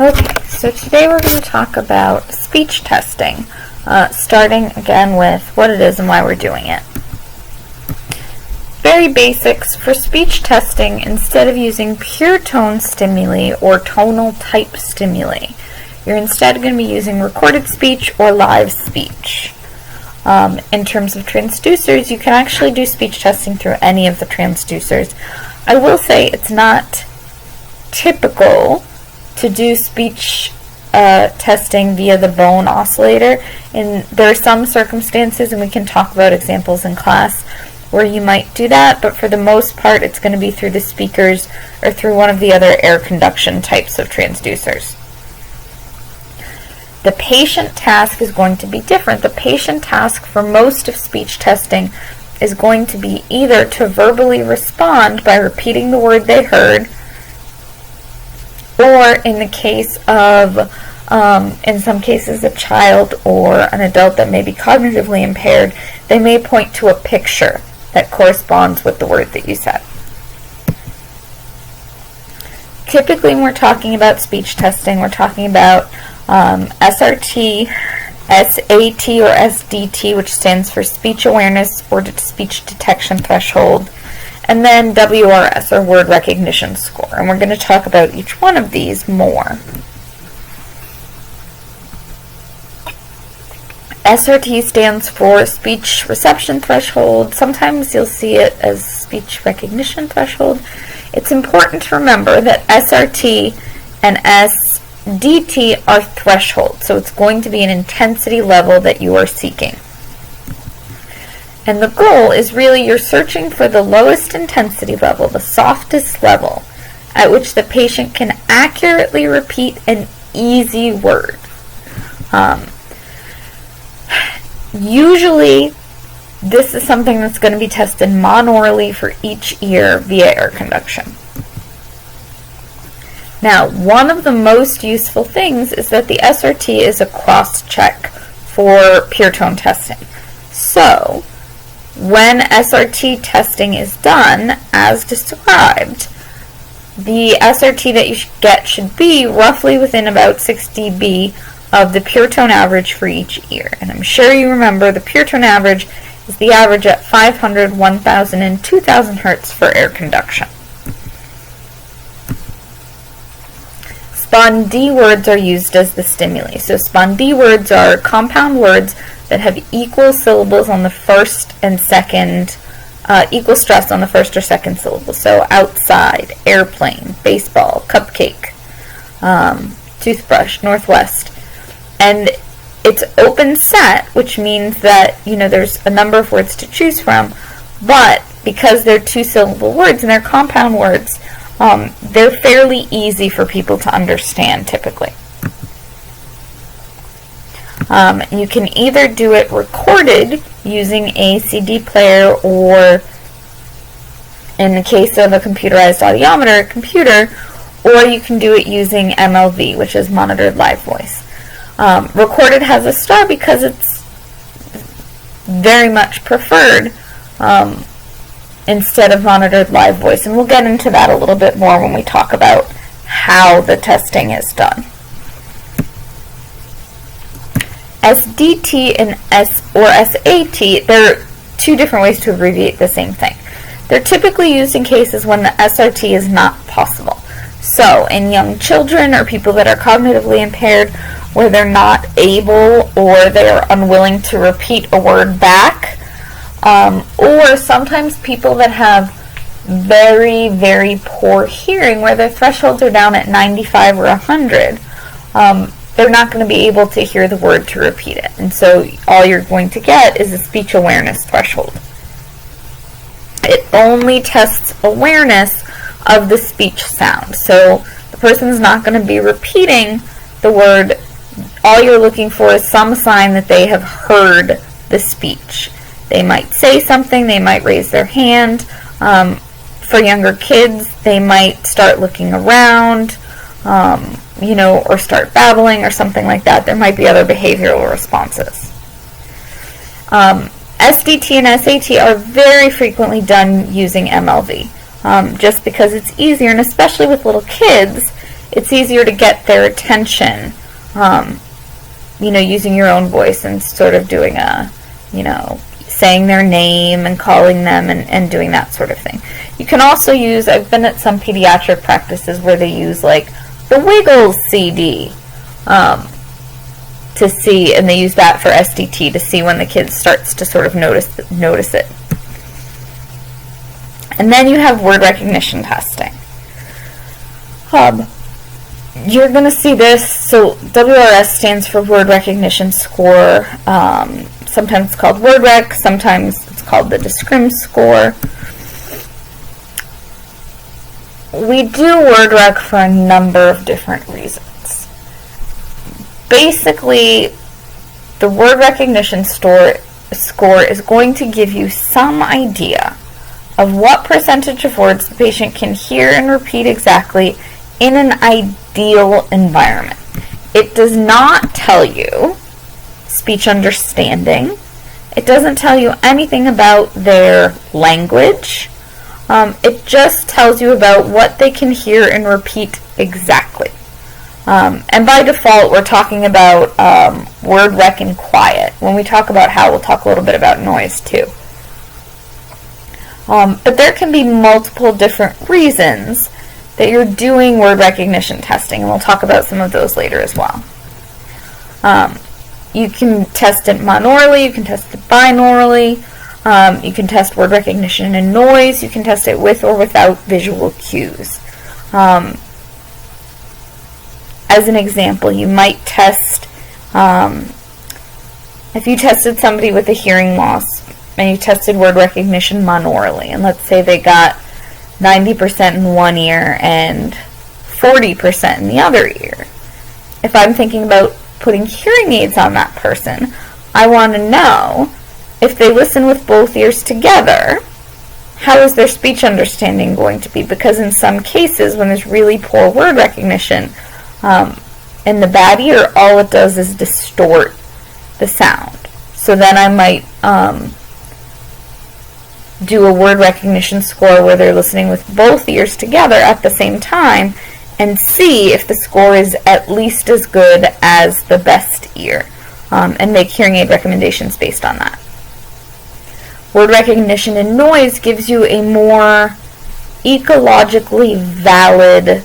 Okay, so today we're going to talk about speech testing, starting again with what it is and why we're doing it. Very basics. For speech testing, instead of using pure tone stimuli or tonal type stimuli, you're instead going to be using recorded speech or live speech. In terms of transducers, you can actually do speech testing through any of the transducers. I will say it's not typical to do speech testing via the bone oscillator, and there are some circumstances, and we can talk about examples in class, where you might do that, but for the most part it's going to be through the speakers or through one of the other air conduction types of transducers. The patient task is going to be different. The patient task for most of speech testing is going to be either to verbally respond by repeating the word they heard, or in the case of, in some cases, a child or an adult that may be cognitively impaired, they may point to a picture that corresponds with the word that you said. Typically, when we're talking about speech testing, we're talking about SRT, SAT, or SDT, which stands for Speech Awareness or Speech Detection Threshold, and then WRS, or Word Recognition Score. And we're going to talk about each one of these more. SRT stands for Speech Reception Threshold. Sometimes you'll see it as Speech Recognition Threshold. It's important to remember that SRT and SDT are thresholds, so it's going to be an intensity level that you are seeking. And the goal is really you're searching for the lowest intensity level, the softest level, at which the patient can accurately repeat an easy word. Usually, this is something that's going to be tested monoraily for each ear via air conduction. Now, one of the most useful things is that the SRT is a cross-check for pure tone testing. So, when SRT testing is done, as described, the SRT that you get should be roughly within about 6 dB of the pure tone average for each ear. And I'm sure you remember the pure tone average is the average at 500, 1000, and 2000 Hertz for air conduction. SPON-D words are used as the stimuli. So SPON-D words are compound words that have equal syllables on the first and second, equal stress on the first or second syllable. So outside, airplane, baseball, cupcake, toothbrush, northwest. And it's open set, which means that, there's a number of words to choose from, but because they're two-syllable words and they're compound words, they're fairly easy for people to understand typically. You can either do it recorded using a CD player, or in the case of a computerized audiometer, a computer, or you can do it using MLV, which is monitored live voice. Recorded has a star because it's very much preferred instead of monitored live voice, and we'll get into that a little bit more when we talk about how the testing is done. SDT and SAT, there are two different ways to abbreviate the same thing. They're typically used in cases when the SRT is not possible. So, in young children or people that are cognitively impaired, where they're not able or they're unwilling to repeat a word back, or sometimes people that have very, very poor hearing, where their thresholds are down at 95 or 100, they're not going to be able to hear the word to repeat it. And so all you're going to get is a speech awareness threshold. It only tests awareness of the speech sound. So the person's not going to be repeating the word. All you're looking for is some sign that they have heard the speech. They might say something, they might raise their hand. For younger kids, they might start looking around, or start babbling or something like that. There might be other behavioral responses. SDT and SAT are very frequently done using MLV, just because it's easier, and especially with little kids, it's easier to get their attention, using your own voice and sort of doing saying their name and calling them and doing that sort of thing. You can also use, I've been at some pediatric practices where they use like the Wiggles CD to see, and they use that for SDT to see when the kid starts to sort of notice it. And then you have word recognition testing. You're going to see this, so WRS stands for Word Recognition Score. Sometimes it's called WordRec, sometimes it's called the Descrim score. We do WordRec for a number of different reasons. Basically, the word recognition score is going to give you some idea of what percentage of words the patient can hear and repeat exactly in an ideal environment. It does not tell you speech understanding. It doesn't tell you anything about their language. It just tells you about what they can hear and repeat exactly. And by default, we're talking about word rec and quiet. When we talk about how, we'll talk a little bit about noise too. But there can be multiple different reasons that you're doing word recognition testing, and we'll talk about some of those later as well. You can test it monoraurally, you can test it binaurally, you can test word recognition and noise, you can test it with or without visual cues. As an example, you might test, if you tested somebody with a hearing loss and you tested word recognition monoraurally, and let's say they got 90% in one ear and 40% in the other ear. If I'm thinking about putting hearing aids on that person, I want to know if they listen with both ears together, how is their speech understanding going to be? Because in some cases, when there's really poor word recognition in the bad ear, all it does is distort the sound. So then I might do a word recognition score where they're listening with both ears together at the same time and see if the score is at least as good as the best ear, and make hearing aid recommendations based on that. Word recognition and noise gives you a more ecologically valid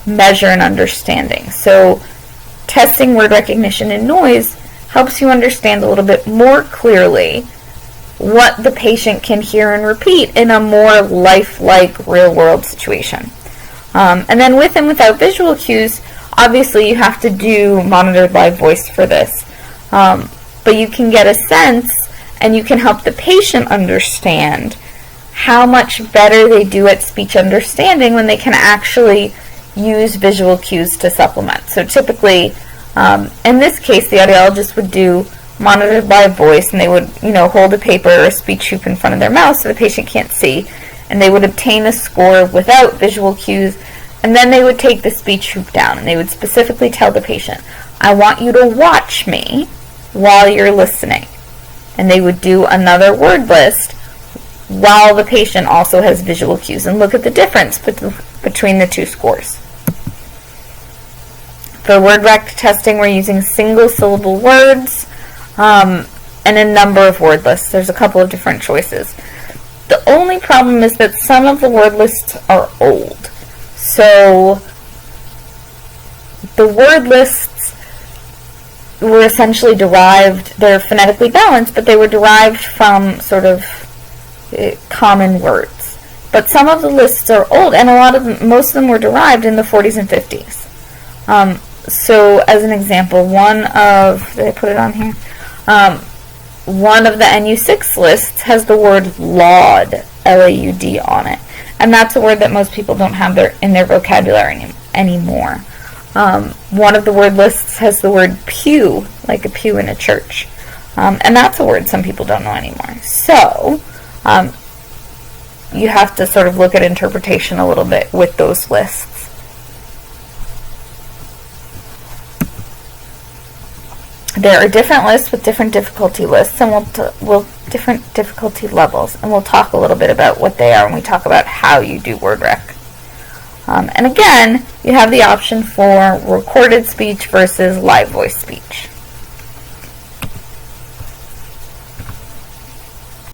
measure and understanding. So testing word recognition and noise helps you understand a little bit more clearly what the patient can hear and repeat in a more lifelike real-world situation. And then with and without visual cues, obviously you have to do monitored live voice for this. But you can get a sense and you can help the patient understand how much better they do at speech understanding when they can actually use visual cues to supplement. So typically, in this case, the audiologist would do monitored live voice, and they would, hold a paper or a speech hoop in front of their mouth so the patient can't see, and they would obtain a score without visual cues, and then they would take the speech hoop down, and they would specifically tell the patient, I want you to watch me while you're listening. And they would do another word list while the patient also has visual cues, and look at the difference between the two scores. For word rec testing, we're using single syllable words, and a number of word lists. There's a couple of different choices. The only problem is that some of the word lists are old. So the word lists were essentially derived, they're phonetically balanced, but they were derived from sort of common words. But some of the lists are old, and most of them were derived in the 40s and 50s. So as an example, did I put it on here? One of the NU6 lists has the word laud, L-A-U-D, on it. And that's a word that most people don't have in their vocabulary anymore. One of the word lists has the word pew, like a pew in a church. And that's a word some people don't know anymore. So you have to sort of look at interpretation a little bit with those lists. There are different lists with different difficulty lists, and different difficulty levels, and we'll talk a little bit about what they are when we talk about how you do word rec. And again, you have the option for recorded speech versus live voice speech.